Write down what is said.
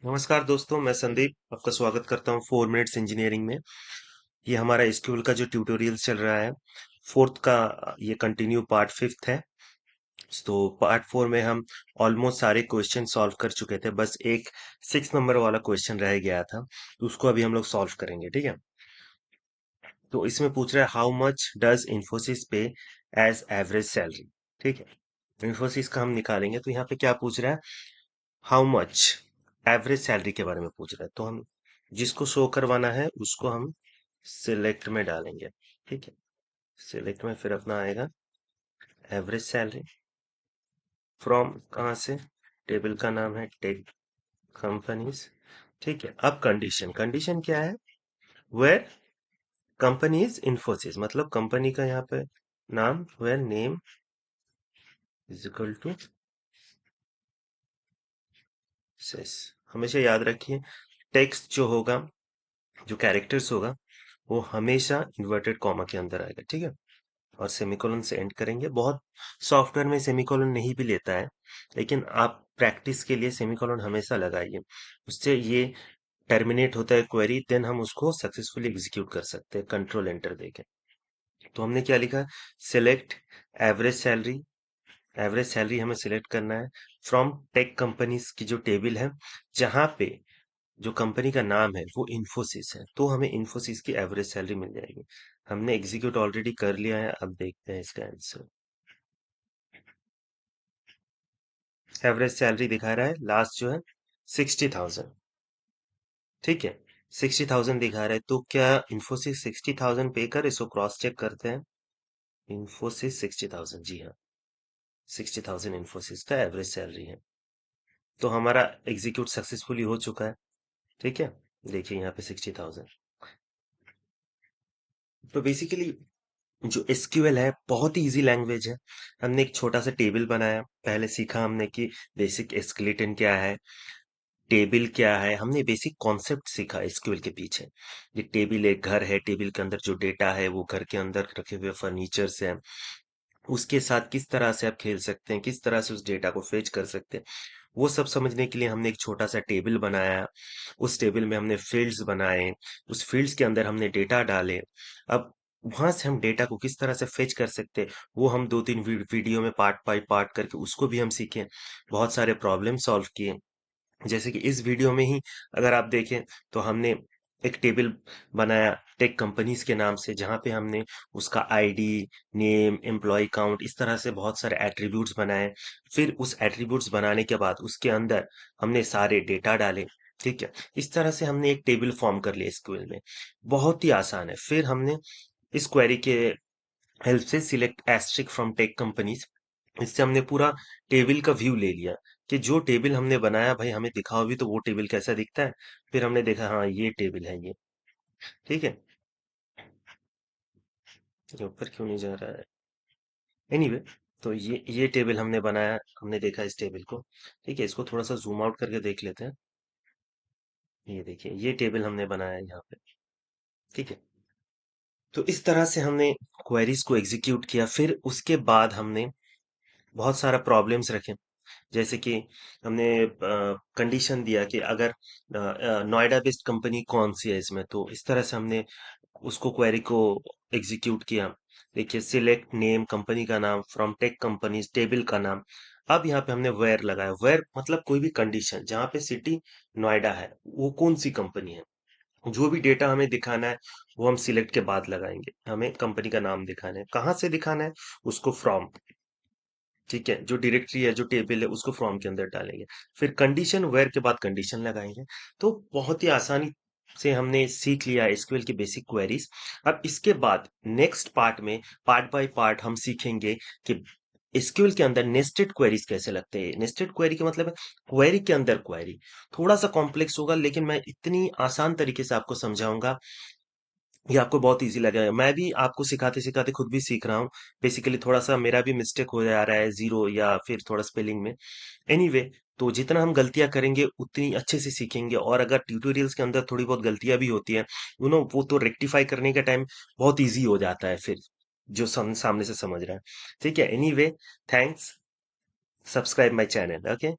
नमस्कार दोस्तों, मैं संदीप आपका स्वागत करता हूँ 4 मिनट्स इंजीनियरिंग में। ये हमारा एसक्यूएल का जो ट्यूटोरियल चल रहा है, फोर्थ का, ये कंटिन्यू पार्ट फिफ्थ है। तो पार्ट 4 में हम ऑलमोस्ट सारे क्वेश्चन सॉल्व कर चुके थे, बस एक 6 नंबर वाला क्वेश्चन रह गया था, तो उसको अभी हम लोग सॉल्व करेंगे। ठीक है, तो इसमें पूछ रहा है हाउ मच डज इन्फोसिस पे एज एवरेज सैलरी। ठीक है, इन्फोसिस का हम निकालेंगे, तो यहाँ पे क्या पूछ रहा है, हाउ मच एवरेज सैलरी के बारे में पूछ रहा है। तो हम जिसको शो करवाना है उसको हम सिलेक्ट में डालेंगे। ठीक है, सिलेक्ट में फिर अपना आएगा एवरेज सैलरी फ्रॉम, कहाँ से, टेबल का नाम है टेक कंपनीज। ठीक है, अब कंडीशन, कंडीशन क्या है, वेयर कंपनी इज इन्फोसिस, मतलब कंपनी का यहाँ पे नाम, where name is equal to cess. हमेशा याद रखिए, टेक्स्ट जो होगा, जो कैरेक्टर्स होगा, वो हमेशा इन्वर्टेड कॉमा के अंदर आएगा। ठीक है, और सेमीकोलन से एंड करेंगे। बहुत सॉफ्टवेयर में सेमीकोलन नहीं भी लेता है, लेकिन आप प्रैक्टिस के लिए सेमीकोलन हमेशा लगाइए, उससे ये टर्मिनेट होता है क्वेरी, देन हम उसको सक्सेसफुली एग्जीक्यूट कर सकते हैं कंट्रोल एंटर देके। तो हमने क्या लिखा, select average salary, average salary हमें सिलेक्ट करना है फ्रॉम टेक कंपनीज की जो टेबल है, जहां पे जो कंपनी का नाम है वो इन्फोसिस है, तो हमें इन्फोसिस की एवरेज सैलरी मिल जाएगी। हमने एग्जीक्यूट ऑलरेडी कर लिया है, अब देखते हैं इसका आंसर। एवरेज सैलरी दिखा रहा है, लास्ट जो है 60,000। ठीक है, 60,000 दिखा रहा है, तो क्या इन्फोसिस 60,000 पे कर, इसको क्रॉस चेक करते हैं। इन्फोसिस 60,000, जी हाँ, 60,000 इन्फोसिस का एवरेज सैलरी है। तो हमारा एग्जीक्यूट सक्सेसफुली हो चुका है। ठीक है, देखिए यहाँ पे 60,000। तो बेसिकली जो एसक्यूएल है बहुत ही इजी लैंग्वेज है। हमने एक छोटा सा टेबल बनाया, पहले सीखा हमने कि बेसिक स्केलेटन क्या है, टेबल क्या है, हमने बेसिक कॉन्सेप्ट सीखा एसक्यूएल के पीछे। ये टेबल एक घर है, टेबल के अंदर जो डेटा है वो घर के अंदर रखे हुए फर्नीचर्स हैं, उसके साथ किस तरह से आप खेल सकते हैं, किस तरह से उस डेटा को फेच कर सकते हैं, वो सब समझने के लिए हमने एक छोटा सा टेबल बनाया। उस टेबल में हमने फील्ड्स बनाए, उस फील्ड्स के अंदर हमने डेटा डाले। अब वहां से हम डेटा को किस तरह से फेच कर सकते हैं, वो हम 2-3 वीडियो में पार्ट बाय पार्ट करके उसको भी हम सीखे। बहुत सारे प्रॉब्लम सॉल्व किए। जैसे कि इस वीडियो में ही अगर आप देखें, तो हमने एक टेबल बनाया टेक कंपनीज के नाम से, जहां पे हमने उसका आईडी, नेम, एम्प्लॉय काउंट, इस तरह से बहुत सारे एट्रीब्यूट्स बनाए। फिर उस एट्रीब्यूट्स बनाने के बाद उसके अंदर हमने सारे डेटा डाले। ठीक है, इस तरह से हमने एक टेबल फॉर्म कर लिया एसक्यूएल में। बहुत ही आसान है। फिर हमने इस क्वेरी के हेल्प से select asterisk from tech companies, इससे हमने पूरा टेबल का व्यू ले लिया कि जो टेबल हमने बनाया भाई हमें दिखाओ भी तो वो टेबल कैसा दिखता है। फिर हमने देखा, हाँ ये टेबल है ये। ठीक है, ये ऊपर क्यों नहीं जा रहा है, एनीवे। तो ये टेबल हमने बनाया, हमने देखा इस टेबल को। ठीक है, इसको थोड़ा सा जूम आउट करके देख लेते हैं। ये देखिए, ये टेबल हमने बनाया यहाँ पे। ठीक है, तो इस तरह से हमने क्वेरीज को एग्जीक्यूट किया। फिर उसके बाद हमने बहुत सारा प्रॉब्लम्स रखे। जैसे कि हमने कंडीशन दिया कि अगर नोएडा बेस्ड कंपनी कौन सी है इसमें, तो इस तरह से हमने उसको क्वेरी को एग्जीक्यूट किया। देखिए, सिलेक्ट नेम, कंपनी का नाम फ्रॉम टेक कंपनीज, टेबल का नाम। अब यहाँ पे हमने वेयर लगाया, वेयर मतलब कोई भी कंडीशन जहाँ पे सिटी नोएडा है, वो कौन सी कंपनी है, जो भी डेटा हमें दिखाना है वो हम सिलेक्ट के बाद लगाएंगे। हमें कंपनी का नाम दिखाना है, कहाँ से दिखाना है उसको, फ्रॉम। ठीक है, जो डायरेक्टरी है, जो टेबल है, उसको फ्रॉम के अंदर डालेंगे। फिर कंडीशन, वेयर के बाद कंडीशन लगाएंगे। तो बहुत ही आसानी से हमने सीख लिया एसक्यूएल की बेसिक क्वेरीज। अब इसके बाद नेक्स्ट पार्ट में पार्ट बाय पार्ट हम सीखेंगे कि एसक्यूएल के अंदर नेस्टेड क्वेरीज कैसे लगते हैं। नेस्टेड क्वेरी का मतलब है क्वेरी के अंदर क्वेरी। थोड़ा सा कॉम्प्लेक्स होगा, लेकिन मैं इतनी आसान तरीके से आपको समझाऊंगा, ये आपको बहुत इजी लगेगा। मैं भी आपको सिखाते सिखाते खुद भी सीख रहा हूँ। बेसिकली थोड़ा सा मेरा भी मिस्टेक हो जा रहा है, जीरो या फिर थोड़ा स्पेलिंग में। एनीवे, तो जितना हम गलतियां करेंगे उतनी अच्छे से सीखेंगे। और अगर ट्यूटोरियल्स के अंदर थोड़ी बहुत गलतियां भी होती हैं, वो तो रेक्टिफाई करने का टाइम बहुत इजी हो जाता है फिर, जो सामने से समझ रहा है। ठीक है, anyway, thanks, subscribe my channel, okay.